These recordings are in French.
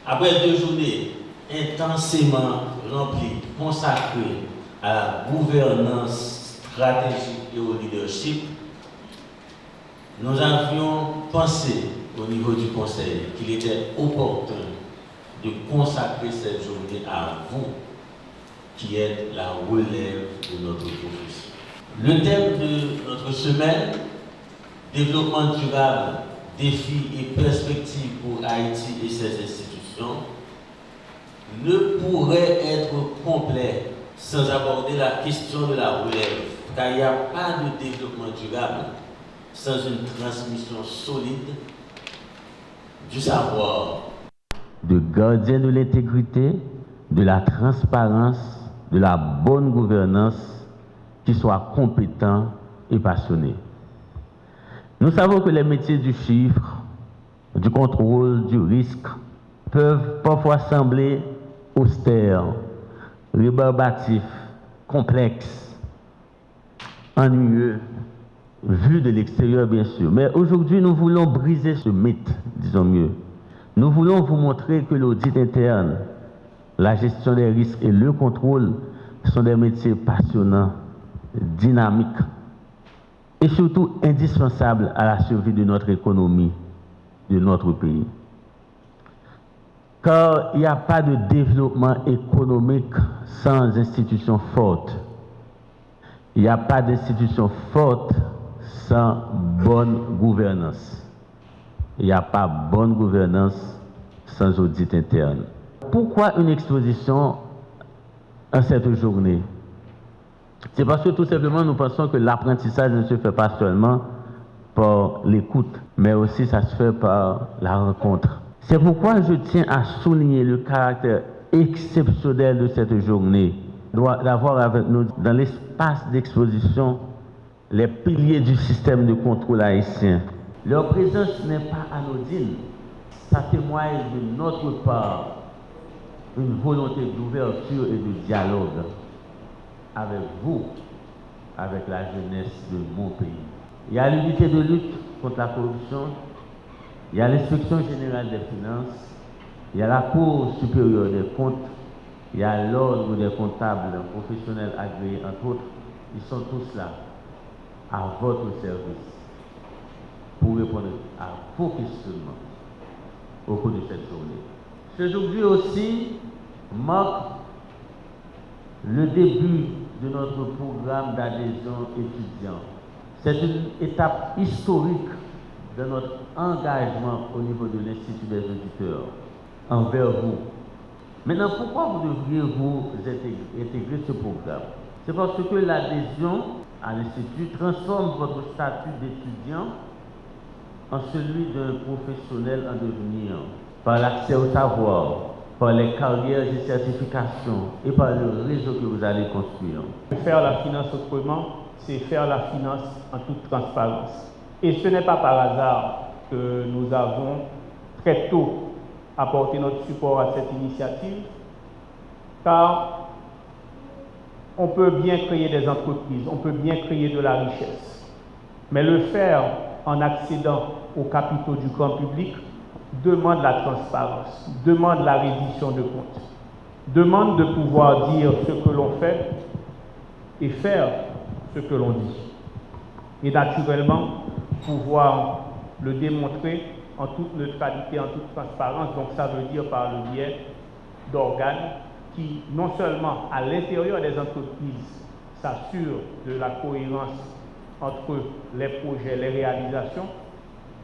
Après 2 journées intensément remplies, consacrées à la gouvernance stratégique et au leadership, nous avions pensé au niveau du Conseil qu'il était opportun de consacrer cette journée à vous, qui êtes la relève de notre profession. Le thème de notre semaine, développement durable, défis et perspectives pour Haïti et ses institutions, ne pourrait être complet sans aborder la question de la relève, car il n'y a pas de développement durable sans une transmission solide du savoir, de gardien de l'intégrité, de la transparence, de la bonne gouvernance, qui soit compétent et passionné. Nous savons que les métiers du chiffre, du contrôle, du risque peuvent parfois sembler austères, rébarbatifs, complexes, ennuyeux, vus de l'extérieur bien sûr. Mais aujourd'hui, nous voulons briser ce mythe, disons mieux. Nous voulons vous montrer que l'audit interne, la gestion des risques et le contrôle sont des métiers passionnants, dynamiques et surtout indispensables à la survie de notre économie, de notre pays. Car il n'y a pas de développement économique sans institutions fortes. Il n'y a pas d'institutions fortes sans bonne gouvernance. Il n'y a pas bonne gouvernance sans audit interne. Pourquoi une exposition en cette journée? C'est parce que tout simplement nous pensons que l'apprentissage ne se fait pas seulement par l'écoute, mais aussi ça se fait par la rencontre. C'est pourquoi je tiens à souligner le caractère exceptionnel de cette journée, d'avoir avec nous dans l'espace d'exposition les piliers du système de contrôle haïtien. Leur présence n'est pas anodine, ça témoigne de notre part une volonté d'ouverture et de dialogue avec vous, avec la jeunesse de mon pays. Il y a l'unité de lutte contre la corruption, il y a l'inspection générale des finances, il y a la Cour supérieure des comptes, il y a l'ordre des comptables professionnels agréés, entre autres. Ils sont tous là, à votre service, pour répondre à vos questionnements au cours de cette journée. Aujourd'hui aussi marque le début de notre programme d'adhésion étudiant. C'est une étape historique de notre engagement au niveau de l'Institut des auditeurs envers vous. Maintenant, pourquoi vous devriez vous intégrer ce programme? C'est parce que l'adhésion à l'Institut transforme votre statut d'étudiant en celui d'un professionnel en devenir, par l'accès au savoir, par les carrières et certifications et par le réseau que vous allez construire. Faire la finance autrement, c'est faire la finance en toute transparence. Et ce n'est pas par hasard que nous avons très tôt apporté notre support à cette initiative, car on peut bien créer des entreprises, on peut bien créer de la richesse, mais le faire en accédant aux capitaux du grand public demande la transparence, demande la reddition de comptes, demande de pouvoir dire ce que l'on fait et faire ce que l'on dit. Et naturellement, pouvoir le démontrer en toute neutralité, en toute transparence. Donc ça veut dire par le biais d'organes qui, non seulement à l'intérieur des entreprises, s'assurent de la cohérence entre les projets, les réalisations,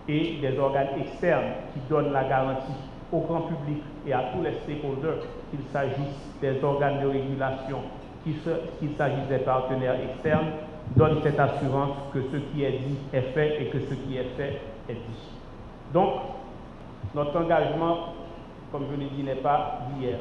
et des organes externes qui donnent la garantie au grand public et à tous les stakeholders, qu'il s'agisse des organes de régulation, qu'il s'agisse des partenaires externes, donnent cette assurance que ce qui est dit est fait et que ce qui est fait est dit. Donc, notre engagement, comme je l'ai dit, n'est pas d'hier.